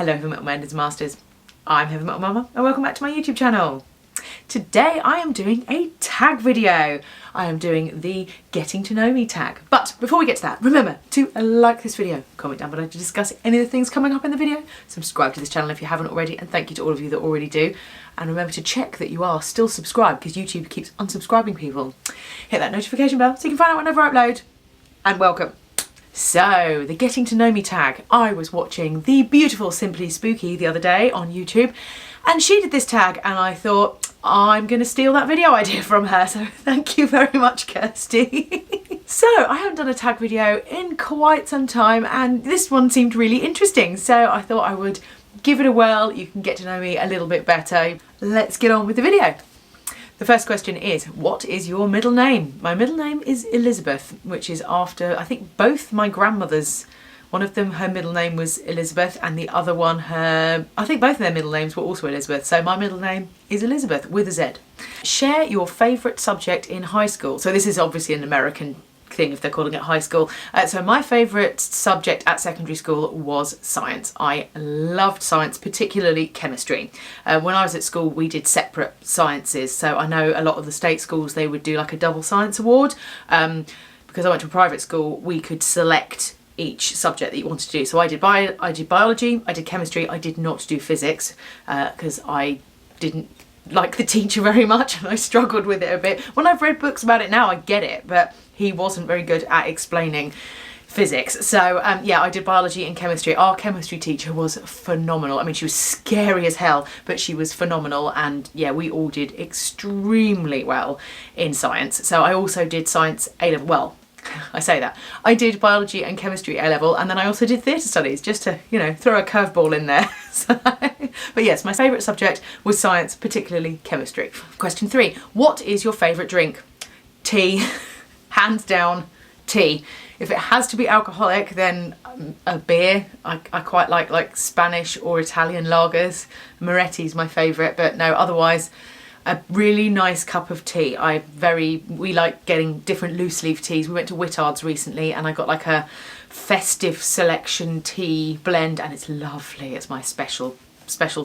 Hello Heavy Metal Menders Masters, I'm Heavy Metal Momma and welcome back to my YouTube channel. Today I am doing a tag video. I am doing the getting to know me tag. But before we get to that, remember to like this video, comment down below to discuss any of the things coming up in the video, subscribe to this channel if you haven't already, and thank you to all of you that already do. And remember to check that you are still subscribed because YouTube keeps unsubscribing people. Hit that notification bell so you can find out whenever I upload. And welcome. So, the getting to know me tag. I was watching the beautiful Simply Spooky the other day on YouTube and she did this tag and I thought I'm going to steal that video idea from her, so thank you very much, Kirsty. So, I haven't done a tag video in quite some time and this one seemed really interesting, so I thought I would give it a whirl. You can get to know me a little bit better. Let's get on with the video. The first question is, what is your middle name? My middle name is Elizabeth, which is after, I think, both my grandmothers. One of them, her middle name was Elizabeth, and the other one, I think both of their middle names were also Elizabeth. So my middle name is Elizabeth with a Z. Share your favourite subject in high school. So this is obviously an American thing if they're calling it high school. So my favourite subject at secondary school was science. I loved science, particularly chemistry. When I was at school we did separate sciences, so I know a lot of the state schools they would do like a double science award. Because I went to a private school we could select each subject that you wanted to do. So I did biology, I did chemistry, I did not do physics because I didn't like the teacher very much and I struggled with it a bit. When I've read books about it now I get it, but he wasn't very good at explaining physics. So yeah, I did biology and chemistry. Our chemistry teacher was phenomenal. I mean, she was scary as hell, but she was phenomenal. And yeah, we all did extremely well in science. So I also did science A-level. Well, I say that. I did biology and chemistry A-level, and then I also did theatre studies, just to, you know, throw a curveball in there. But yes, my favourite subject was science, particularly chemistry. Question 3. What is your favourite drink? Tea. Hands down, tea. If it has to be alcoholic, then a beer. I quite like Spanish or Italian lagers. Moretti's my favourite, but no, otherwise a really nice cup of tea. We like getting different loose leaf teas. We went to Whittard's recently and I got like a festive selection tea blend and it's lovely. It's my special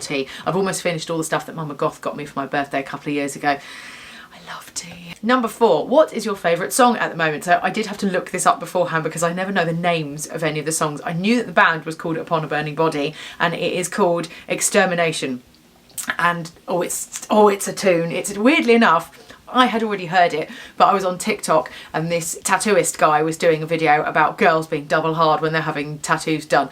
tea. I've almost finished all the stuff that Mama Goth got me for my birthday a couple of years ago. Love tea. Number 4, what is your favourite song at the moment? So I did have to look this up beforehand because I never know the names of any of the songs. I knew that the band was called Upon a Burning Body and it is called Extermination. And it's a tune. It's weirdly enough, I had already heard it, but I was on TikTok and this tattooist guy was doing a video about girls being double hard when they're having tattoos done,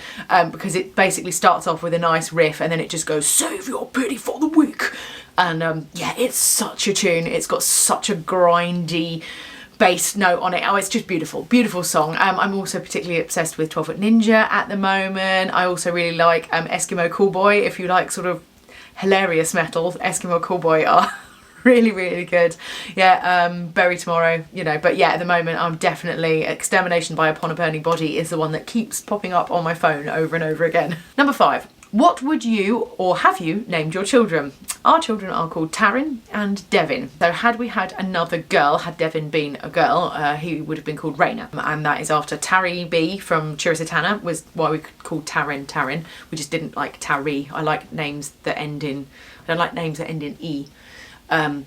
because it basically starts off with a nice riff and then it just goes, save your pity for the weak. And yeah, it's such a tune. It's got such a grindy bass note on it. Oh, it's just beautiful, beautiful song. I'm also particularly obsessed with 12 Foot Ninja at the moment. I also really like Eskimo Callboy. If you like sort of hilarious metal, Eskimo Callboy are really, really good. Yeah, Bury Tomorrow, you know, but yeah, at the moment I'm definitely Extermination by Upon a Burning Body is the one that keeps popping up on my phone over and over again. Number 5. What would you or have you named your children? Our children are called Taryn and Devin. So had we had another girl, had Devin been a girl, he would have been called Raina. And that is after Tari B from Chirisatana, was why we called Taryn. We just didn't like Tari. I like names that end in, I don't like names that end in E.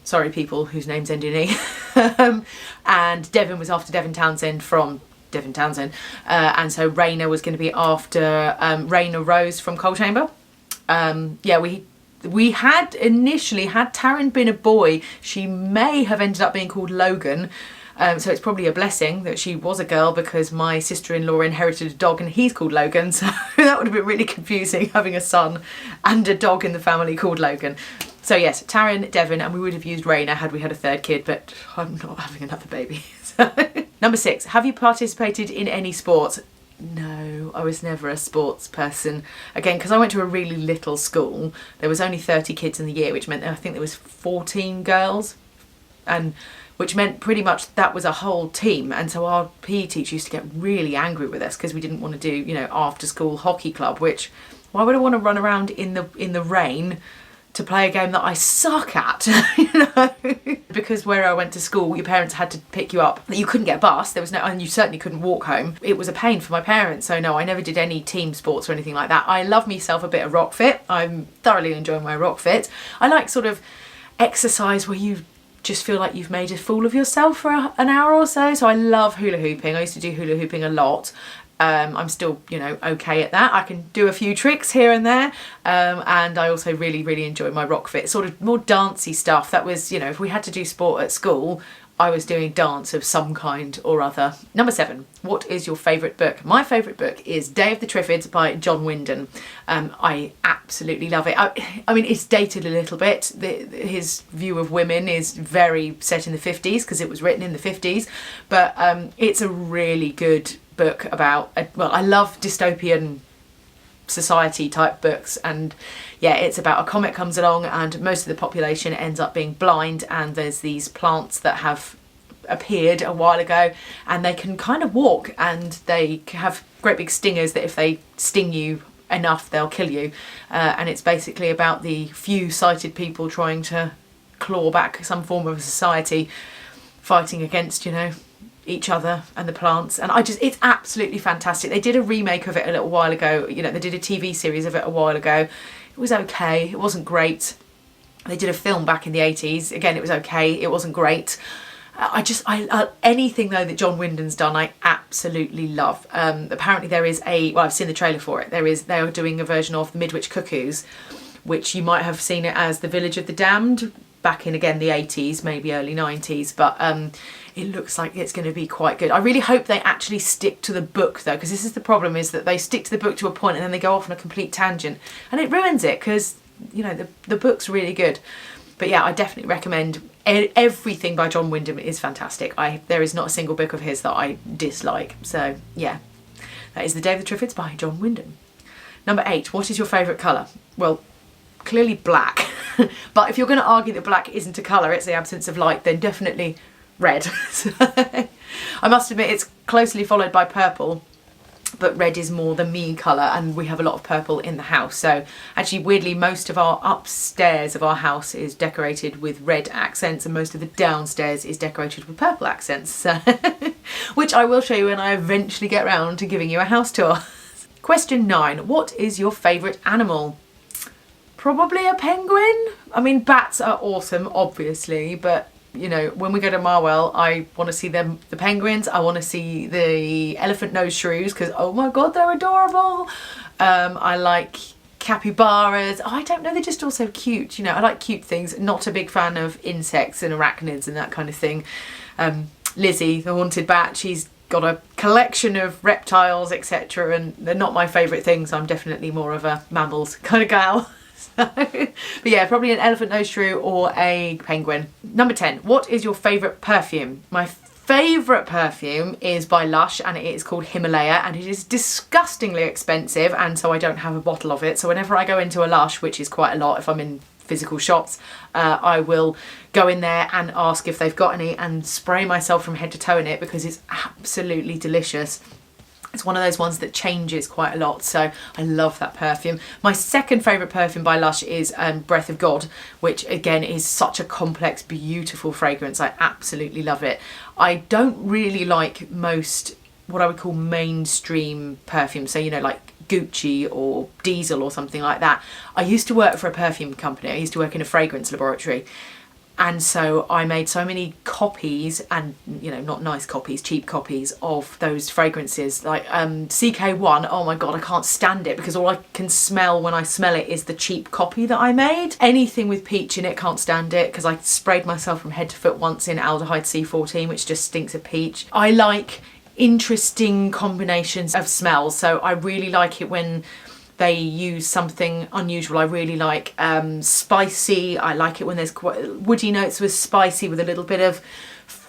Sorry people whose names end in E. And Devin was after Devin Townsend from Devin Townsend, and so Raina was going to be after Raina Rose from Coal Chamber. Yeah, we had initially, had Taryn been a boy, she may have ended up being called Logan. So it's probably a blessing that she was a girl because my sister-in-law inherited a dog and he's called Logan, so that would have been really confusing having a son and a dog in the family called Logan. So yes, Taryn, Devin, and we would have used Raina had we had a third kid, but I'm not having another baby. So. Number 6, have you participated in any sports? No, I was never a sports person. Again, because I went to a really little school, there was only 30 kids in the year, which meant I think there was 14 girls, and which meant pretty much that was a whole team. And so our PE teacher used to get really angry with us because we didn't want to do, you know, after school hockey club, which why would I want to run around in the rain to play a game that I suck at, you know. Because where I went to school, your parents had to pick you up. You couldn't get a bus, there was no, and you certainly couldn't walk home. It was a pain for my parents, so no, I never did any team sports or anything like that. I love myself a bit of rock fit. I'm thoroughly enjoying my rock fit. I like sort of exercise where you just feel like you've made a fool of yourself for an hour or so. So I love hula hooping. I used to do hula hooping a lot. I'm still, you know, okay at that. I can do a few tricks here and there. And I also really enjoy my rock fit, sort of more dancey stuff. That was, you know, if we had to do sport at school, I was doing dance of some kind or other. Number 7, what is your favourite book? My favourite book is Day of the Triffids by John Wyndham. I absolutely love it. I mean, it's dated a little bit. His view of women is very set in the 50s because it was written in the 50s. But it's a really good book about, well, I love dystopian society type books, and yeah, it's about a comet comes along and most of the population ends up being blind, and there's these plants that have appeared a while ago and they can kind of walk, and they have great big stingers that if they sting you enough they'll kill you, and it's basically about the few sighted people trying to claw back some form of society, fighting against, you know, each other and the plants. And it's absolutely fantastic. They did a remake of it a little while ago, you know, they did a TV series of it a while ago. It was okay, it wasn't great. They did a film back in the 80s, again it was okay, it wasn't great. I anything though that John Wyndham's done I absolutely love. Apparently there is well, I've seen the trailer for it, they are doing a version of The Midwich Cuckoos, which you might have seen it as The Village of the Damned back in, again, the 80s, maybe early 90s, but it looks like it's going to be quite good. I really hope they actually stick to the book though, because this is the problem, is that they stick to the book to a point and then they go off on a complete tangent and it ruins it, because, you know, the book's really good. But yeah, I definitely recommend everything by John Wyndham is fantastic. There is not a single book of his that I dislike. So yeah, that is The Day of the Triffids by John Wyndham. Number 8, what is your favourite colour? Well, clearly black. But if you're going to argue that black isn't a colour, it's the absence of light, then definitely red. I must admit it's closely followed by purple, but red is more the me colour, and we have a lot of purple in the house. So actually, weirdly, most of our upstairs of our house is decorated with red accents, and most of the downstairs is decorated with purple accents, so which I will show you when I eventually get round to giving you a house tour. Question 9, what is your favourite animal? Probably a penguin. I mean, bats are awesome, obviously, but you know, when we go to Marwell, I want to see the penguins. I want to see the elephant nose shrews because, oh my god, they're adorable. I like capybaras. Oh, I don't know, they're just all so cute. You know, I like cute things. Not a big fan of insects and arachnids and that kind of thing. Lizzie, the haunted bat, she's got a collection of reptiles, etc. And they're not my favourite things. I'm definitely more of a mammals kind of gal. But yeah, probably an elephant nose shrew or a penguin. Number 10, what is your favourite perfume? My favourite perfume is by Lush, and it is called Himalaya, and it is disgustingly expensive, and so I don't have a bottle of it. So whenever I go into a Lush, which is quite a lot if I'm in physical shops, I will go in there and ask if they've got any and spray myself from head to toe in it because it's absolutely delicious. It's one of those ones that changes quite a lot, so I love that perfume. My second favourite perfume by Lush is Breath of God, which again is such a complex, beautiful fragrance. I absolutely love it. I don't really like most what I would call mainstream perfumes, so you know, like Gucci or Diesel or something like that. I used to work for a perfume company. I used to work in a fragrance laboratory. And so I made so many copies, and you know, not nice copies, cheap copies of those fragrances, like CK1. Oh my god, I can't stand it because all I can smell when I smell it is the cheap copy that I made. Anything with peach in it, can't stand it because I sprayed myself from head to foot once in aldehyde C14, which just stinks of peach. I like interesting combinations of smells, so I really like it when they use something unusual. I really like spicy. I like it when there's quite woody notes with spicy with a little bit of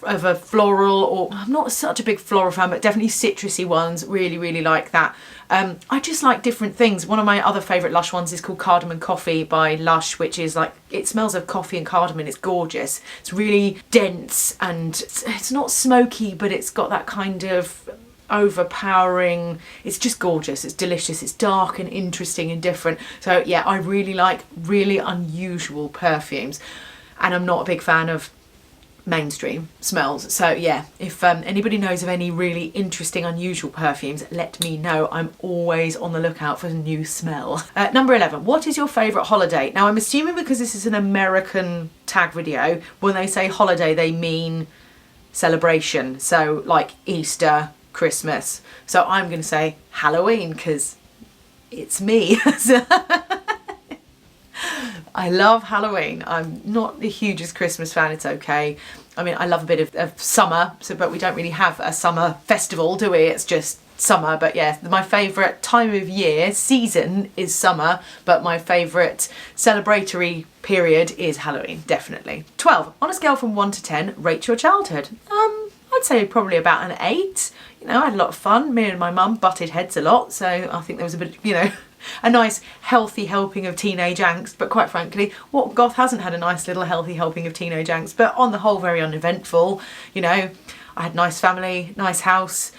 a floral, or I'm not such a big floral fan, but definitely citrusy ones. Really like that. I just like different things. One of my other favourite Lush ones is called Cardamom Coffee by Lush, which is like, it smells of coffee and cardamom. It's gorgeous. It's really dense and it's not smoky, but it's got that kind of overpowering. It's just gorgeous, it's delicious, it's dark and interesting and different. So yeah, I really like really unusual perfumes, and I'm not a big fan of mainstream smells. So yeah, if anybody knows of any really interesting unusual perfumes, let me know. I'm always on the lookout for a new smell. Number 11, what is your favourite holiday? Now I'm assuming because this is an American tag video, when they say holiday they mean celebration, so like Easter, Christmas. So I'm going to say Halloween because it's me. I love Halloween. I'm not the hugest Christmas fan, it's okay. I mean, I love a bit of summer, but we don't really have a summer festival, do we? It's just summer. But yeah, my favourite time of year, season, is summer, but my favourite celebratory period is Halloween, definitely. 12, on a scale from 1 to 10, rate your childhood. I'd say probably about an 8. You know, I had a lot of fun. Me and my mum butted heads a lot, so I think there was a bit, you know, a nice healthy helping of teenage angst. But quite frankly, what goth hasn't had a nice little healthy helping of teenage angst? But on the whole, very uneventful. You know, I had a nice family, nice house.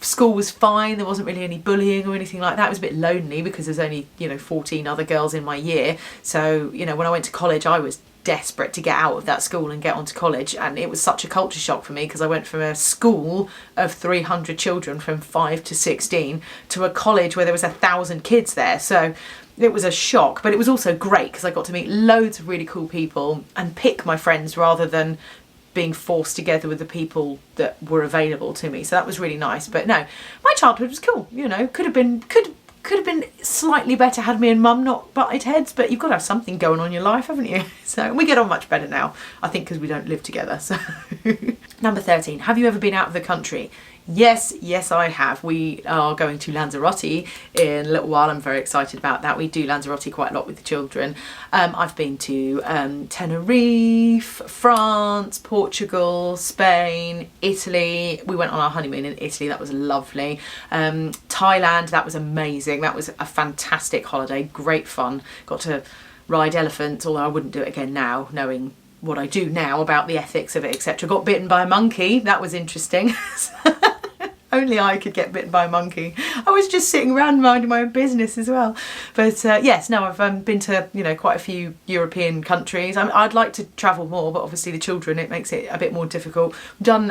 School was fine, there wasn't really any bullying or anything like that. It was a bit lonely because there's only, you know, 14 other girls in my year. So, you know, when I went to college, I was desperate to get out of that school and get onto college, and it was such a culture shock for me because I went from a school of 300 children from 5 to 16 to a college where there was 1,000 kids there. So it was a shock, but it was also great because I got to meet loads of really cool people and pick my friends rather than being forced together with the people that were available to me. So that was really nice. But no, my childhood was cool. You know, could have been slightly better had me and mum not butted heads, but you've got to have something going on in your life, haven't you? So we get on much better now, I think, because we don't live together. So number 13, have you ever been out of the country? Yes, I have. We are going to Lanzarote in a little while. I'm very excited about that. We do Lanzarote quite a lot with the children. I've been to Tenerife, France, Portugal, Spain, Italy. We went on our honeymoon in Italy. That was lovely. Thailand, that was amazing. That was a fantastic holiday. Great fun. Got to ride elephants, although I wouldn't do it again now, knowing what I do now about the ethics of it, etc. Got bitten by a monkey. That was interesting. Only I could get bitten by a monkey. I was just sitting around minding my own business as well. But yes, no, I've been to, you know, quite a few European countries. I'd like to travel more, but obviously the children, it makes it a bit more difficult. We've done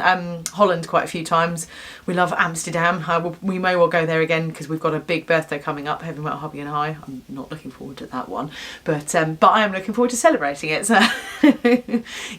Holland quite a few times. We love Amsterdam. We may well go there again because we've got a big birthday coming up, Heaven Met Hubby and I. I'm not looking forward to that one, but I am looking forward to celebrating it. So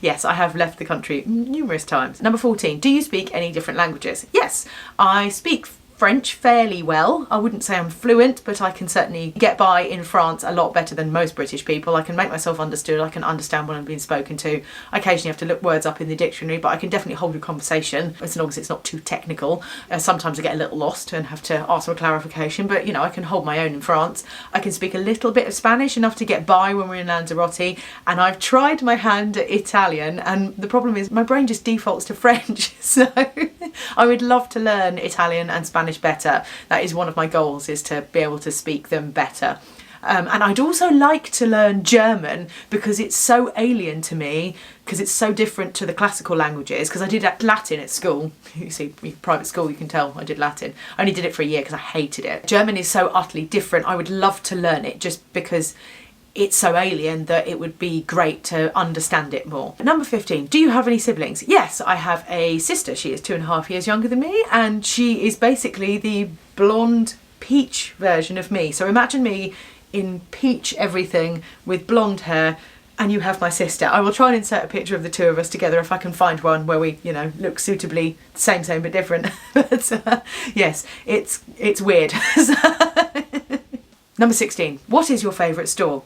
yes, I have left the country numerous times. Number 14, do you speak any different languages? Yes. I speak French fairly well. I wouldn't say I'm fluent, but I can certainly get by in France a lot better than most British people. I can make myself understood. I can understand when I'm being spoken to. I occasionally have to look words up in the dictionary, but I can definitely hold a conversation as long as it's not too technical. Sometimes I get a little lost and have to ask for clarification, but you know, I can hold my own in France. I can speak a little bit of Spanish, enough to get by when we're in Lanzarote, and I've tried my hand at Italian, and the problem is my brain just defaults to French. So I would love to learn Italian and Spanish better. That is one of my goals, is to be able to speak them better. And I'd also like to learn German because it's so alien to me, because it's so different to the classical languages, because I did Latin at school. You see, private school, you can tell I did Latin. I only did it for a year because I hated it. German is so utterly different. I would love to learn it just because it's so alien that it would be great to understand it more. Number 15, do you have any siblings? Yes, I have a sister. She is 2.5 years younger than me, and she is basically the blonde peach version of me. So imagine me in peach everything with blonde hair, and you have my sister. I will try and insert a picture of the two of us together if I can find one where we, you know, look suitably same but different. But yes, it's weird. Number 16, what is your favourite store?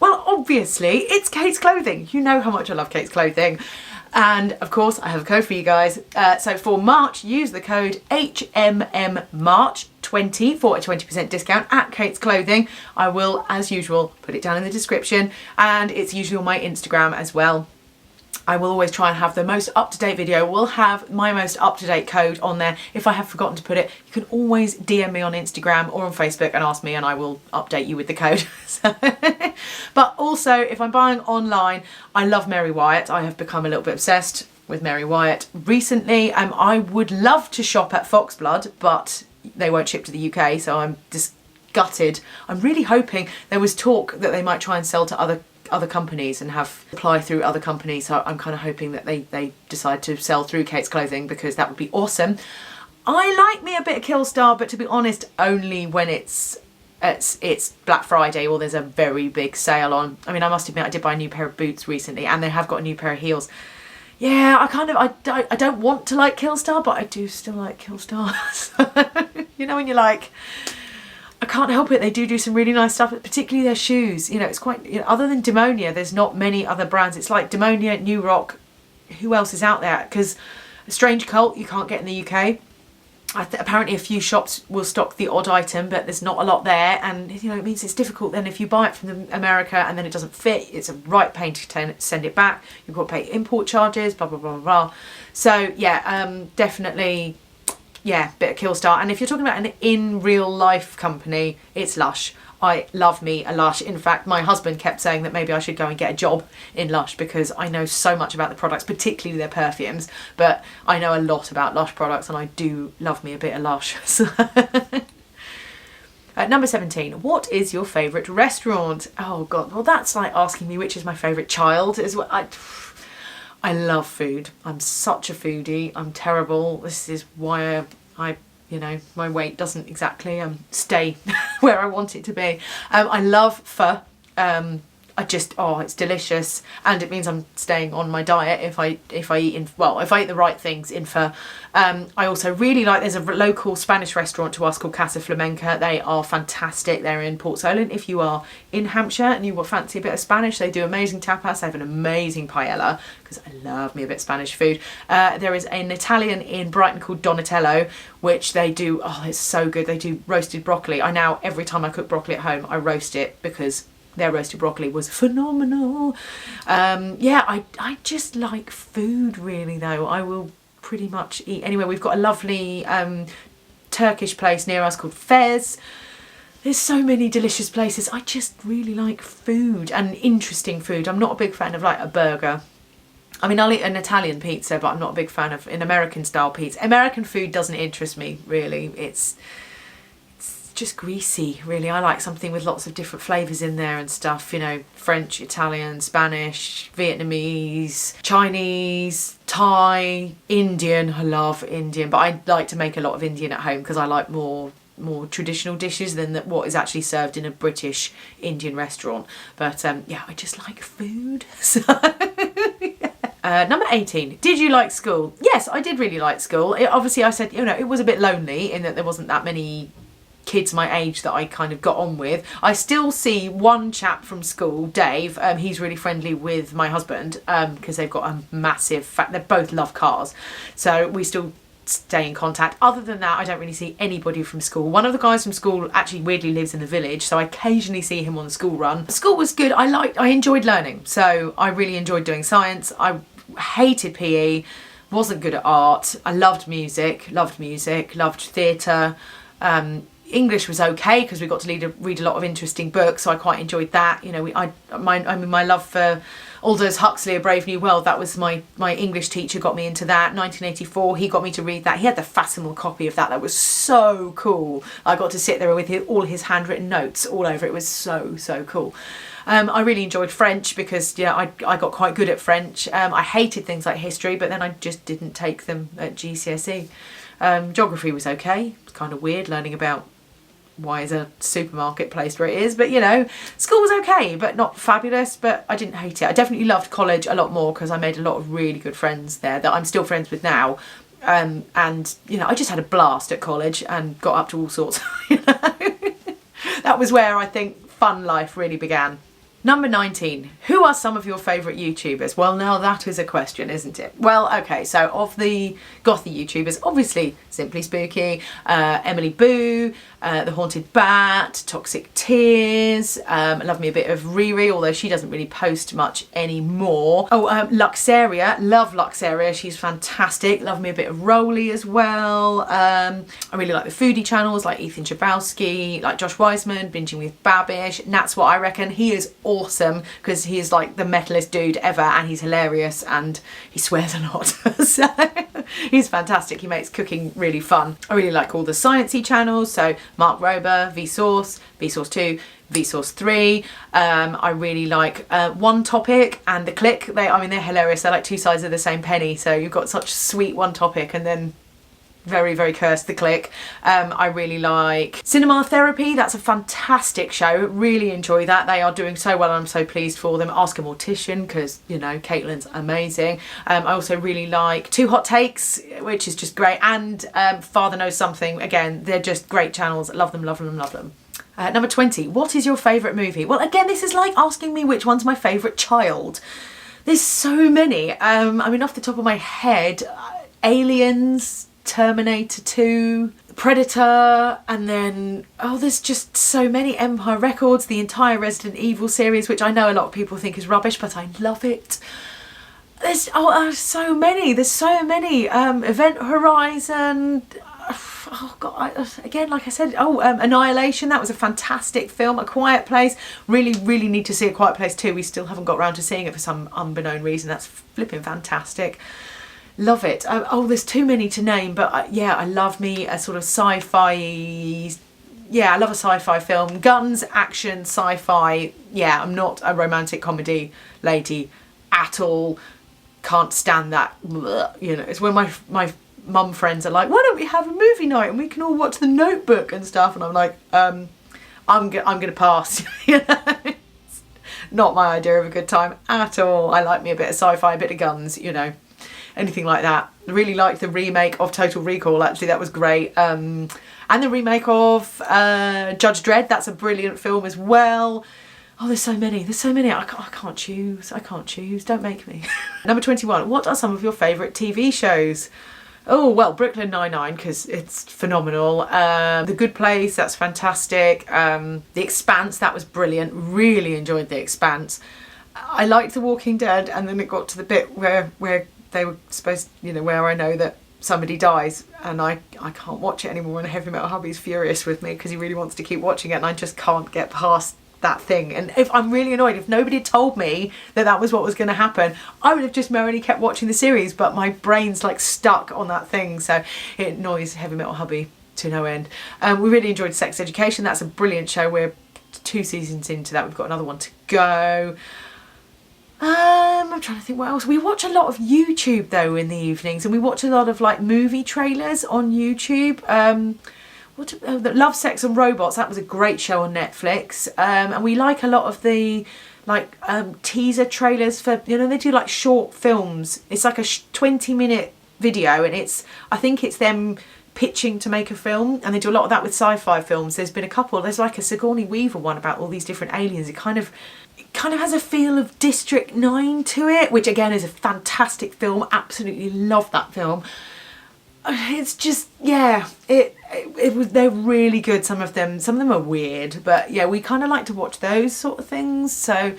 Well, obviously, it's Kate's Clothing. You know how much I love Kate's Clothing. And of course, I have a code for you guys. So for March, use the code HMMMarch20 for a 20% discount at Kate's Clothing. I will, as usual, put it down in the description, and it's usually on my Instagram as well. I will always try and have the most up-to-date video. We'll have my most up-to-date code on there. If I have forgotten to put it, you can always DM me on Instagram or on Facebook and ask me, and I will update you with the code. But also, if I'm buying online, I love Mary Wyatt. I have become a little bit obsessed. with Mary Wyatt recently. I would love to shop at Foxblood, but they won't ship to the UK, so I'm just gutted. I'm really hoping, there was talk that they might try and sell to other companies and have apply through other companies, so I'm kind of hoping that they decide to sell through Kate's Clothing, because that would be awesome. I like me a bit of Killstar, but to be honest, only when it's Black Friday or there's a very big sale on. I mean, I must admit I did buy a new pair of boots recently, and they have got a new pair of heels. Yeah, I don't want to like Killstar, but I do still like Killstar. You know, when you're like, I can't help it, they do some really nice stuff, particularly their shoes. You know, it's quite, you know, other than Demonia, there's not many other brands. It's like Demonia, New Rock, who else is out there? Because Strange Cult you can't get in the UK. Apparently a few shops will stock the odd item, but there's not a lot there, and you know, it means it's difficult then if you buy it from America and then it doesn't fit. It's a right pain to send it back. You've got to pay import charges, blah blah blah blah. So yeah, definitely, yeah, bit of Killstar. And if you're talking about an in real life company, it's Lush. I love me a Lush. In fact, my husband kept saying that maybe I should go and get a job in Lush, because I know so much about the products, particularly their perfumes, but I know a lot about Lush products, and I do love me a bit of Lush. Number 17, what is your favourite restaurant? Oh God, well that's like asking me which is my favourite child. I love food. I'm such a foodie. I'm terrible. This is why I you know, my weight doesn't exactly stay where I want it to be. I love pho. It's delicious, and it means I'm staying on my diet if I eat the right things in pho. I also really like, there's a local Spanish restaurant to us called Casa Flamenca. They are fantastic. They're in Port Solent. If you are in Hampshire and you fancy a bit of Spanish, they do amazing tapas. They have an amazing paella, because I love me a bit of Spanish food. There is an Italian in Brighton called Donatello, which they do, oh, it's so good. They do roasted broccoli. Every time I cook broccoli at home, I roast it, because their roasted broccoli was phenomenal. Yeah, I just like food really though. I will pretty much eat anywhere. We've got a lovely Turkish place near us called Fez. There's so many delicious places. I just really like food, and interesting food. I'm not a big fan of like a burger. I mean, I'll eat an Italian pizza, but I'm not a big fan of an American style pizza. American food doesn't interest me really. It's just greasy really. I like something with lots of different flavours in there and stuff, you know, French, Italian, Spanish, Vietnamese, Chinese, Thai, Indian. I love Indian, but I like to make a lot of Indian at home because I like more traditional dishes than what is actually served in a British Indian restaurant. But yeah, I just like food. So number 18, did you like school? Yes, I did really like school. Obviously I said, you know, it was a bit lonely in that there wasn't that many kids my age that I kind of got on with. I still see one chap from school, Dave. He's really friendly with my husband, because they've got a massive they both love cars, so we still stay in contact. Other than that, I don't really see anybody from school. One of the guys from school actually weirdly lives in the village, so I occasionally see him on the school run. School was good. I enjoyed learning, so I really enjoyed doing science. I hated PE, wasn't good at art. I loved music, loved theatre. English was okay because we got to read a lot of interesting books, so I quite enjoyed that. You know, my love for Aldous Huxley, A Brave New World, that was my English teacher got me into that. 1984, he got me to read that. He had the facsimile copy of that. That was so cool. I got to sit there with all his handwritten notes all over. It was so cool. I really enjoyed French because, yeah, I got quite good at French. I hated things like history, but then I just didn't take them at GCSE. Geography was okay. It's kind of weird learning about why is a supermarket placed where it is, but you know, school was okay but not fabulous, but I didn't hate it. I definitely loved college a lot more because I made a lot of really good friends there that I'm still friends with now, and you know, I just had a blast at college and got up to all sorts. You know, that was where I think fun life really began. Number 19, who are some of your favourite YouTubers? Well, now that is a question, isn't it? Well, okay, so of the gothy YouTubers, obviously Simply Spooky, Emily Boo, The Haunted Bat, Toxic Tears. I love me a bit of Riri, although she doesn't really post much anymore. Oh, Luxaria, love Luxaria, she's fantastic. Love me a bit of Rolly as well. I really like the foodie channels like Ethan Chabowski, like Josh Wiseman, Binging with Babish. And that's what I reckon. He is awesome because he's like the metalist dude ever, and he's hilarious and he swears a lot. So he's fantastic. He makes cooking really fun. I really like all the sciencey channels, so Mark Rober, Vsauce, Vsauce 2, Vsauce 3. I really like One Topic and The Click. They're hilarious. They're like two sides of the same penny. So you've got such sweet One Topic and then very, very cursed The Click. I really like Cinema Therapy. That's a fantastic show. Really enjoy that. They are doing so well and I'm so pleased for them. Ask a Mortician because, you know, Caitlin's amazing. I also really like Two Hot Takes, which is just great, and Father Knows Something. Again, they're just great channels. Love them, love them, love them. Number 20, what is your favourite movie? Well, again, this is like asking me which one's my favourite child. There's so many. I mean, off the top of my head, Aliens, Terminator 2, Predator, and then, oh, there's just so many. Empire Records, the entire Resident Evil series, which I know a lot of people think is rubbish, but I love it. There's so many. There's so many. Event Horizon. Oh God, again, like I said, Annihilation, that was a fantastic film. A Quiet Place, really, really need to see A Quiet Place 2. We still haven't got around to seeing it for some unbeknown reason. That's flipping fantastic. Love it. There's too many to name, but yeah, I love me a sort of sci-fi. Yeah, I love a sci-fi film. Guns, action, sci-fi. Yeah, I'm not a romantic comedy lady at all. Can't stand that. You know, it's when my mum friends are like, why don't we have a movie night and we can all watch The Notebook and stuff, and I'm like, I'm gonna pass. You know, it's not my idea of a good time at all. I like me a bit of sci-fi, a bit of guns, you know, anything like that. I really liked the remake of Total Recall, actually. That was great. And the remake of Judge Dredd, that's a brilliant film as well. Oh, there's so many. I can't choose. Don't make me. Number 21, what are some of your favourite TV shows? Oh, well, Brooklyn Nine-Nine, because it's phenomenal. The Good Place, that's fantastic. The Expanse, that was brilliant. Really enjoyed The Expanse. I liked The Walking Dead, and then it got to the bit where they were supposed, you know, where I know that somebody dies, and I can't watch it anymore, and Heavy Metal Hubby's furious with me because he really wants to keep watching it, and I just can't get past that thing. And if I'm really annoyed, if nobody had told me that was what was going to happen, I would have just merrily kept watching the series, but my brain's like stuck on that thing, so it annoys Heavy Metal Hubby to no end. We really enjoyed Sex Education. That's a brilliant show. We're 2 seasons into that. We've got another one to go. I'm trying to think what else. We watch a lot of YouTube though in the evenings, and we watch a lot of like movie trailers on YouTube. Love, Sex and Robots, that was a great show on Netflix. And we like a lot of the like teaser trailers for, you know, they do like short films. It's like a 20-minute video, and I think it's them pitching to make a film, and they do a lot of that with sci-fi films. There's been a couple. There's like a Sigourney Weaver one about all these different aliens. It kind of has a feel of District 9 to it, which again is a fantastic film. Absolutely love that film. It's just, yeah, they're really good. Some of them are weird, but yeah, we kind of like to watch those sort of things. So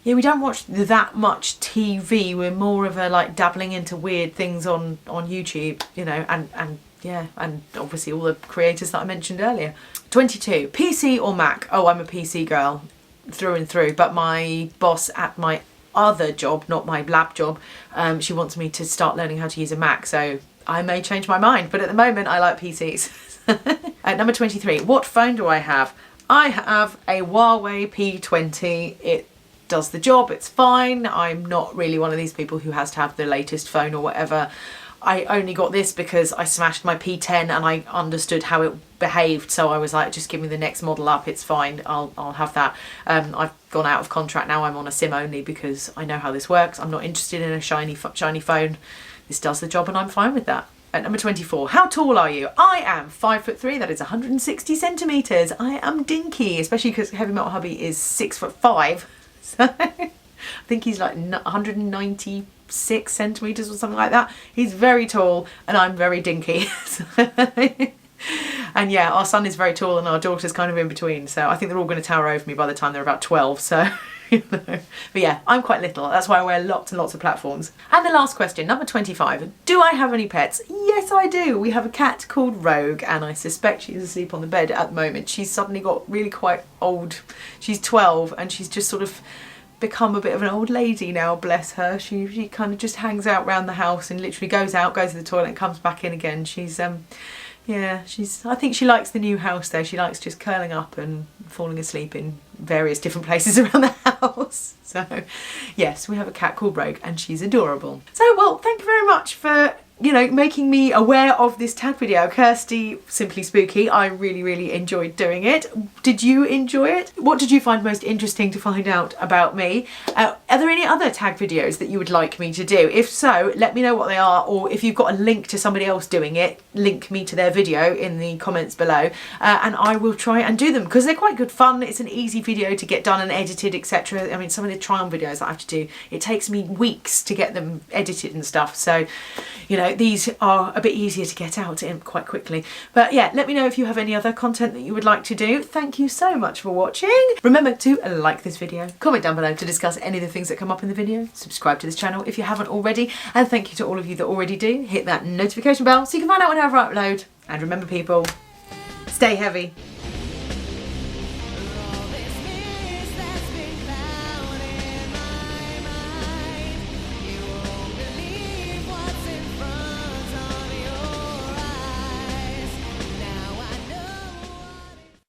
yeah, we don't watch that much TV. We're more of a like dabbling into weird things on YouTube, you know, and yeah, and obviously all the creators that I mentioned earlier. 22, PC or Mac? Oh, I'm a PC girl through and through, but my boss at my other job, not my lab job, she wants me to start learning how to use a Mac, so I may change my mind, but at the moment I like PCs. At number 23, what phone do I have? I have a Huawei P20. It does the job, it's fine. I'm not really one of these people who has to have the latest phone or whatever. I only got this because I smashed my P10 and I understood how it behaved, so I was like, just give me the next model up, it's fine, I'll have that. I've gone out of contract now, I'm on a SIM only because I know how this works. I'm not interested in a shiny phone. This does the job and I'm fine with that. At number 24, how tall are you? I am 5'3", that is 160 centimetres. I am dinky, especially because Heavy Metal Hubby is 6'5", so I think he's like 196 centimetres or something like that. He's very tall and I'm very dinky. And yeah, our son is very tall and our daughter's kind of in between, so I think they're all going to tower over me by the time they're about 12, so You know? But yeah, I'm quite little. That's why I wear lots and lots of platforms. And the last question, number 25. Do I have any pets? Yes, I do. We have a cat called Rogue, and I suspect she's asleep on the bed at the moment. She's suddenly got really quite old. She's 12 and she's just sort of become a bit of an old lady now, bless her. She kind of just hangs out around the house and literally goes out, goes to the toilet and comes back in again. She's yeah, I think she likes the new house though. She likes just curling up and falling asleep in various different places around the house. So yes, we have a cat called Rogue and she's adorable. So well, thank you very much for, you know, making me aware of this tag video. Kirsty, Simply Spooky, I really enjoyed doing it. Did you enjoy it? What did you find most interesting to find out about me? Are there any other tag videos that you would like me to do? If so, let me know what they are, or if you've got a link to somebody else doing it, link me to their video in the comments below, and I will try and do them because they're quite good fun. It's an easy video to get done and edited, etc. I mean, some of the try-on videos I have to do, it takes me weeks to get them edited and stuff, so you know, these are a bit easier to get out in quite quickly. But yeah, let me know if you have any other content that you would like to do. Thank you so much for watching. Remember to like this video, comment down below to discuss any of the things that come up in the video, subscribe to this channel if you haven't already, and thank you to all of you that already do. Hit that notification bell so you can find out whenever I upload. And remember people, stay heavy.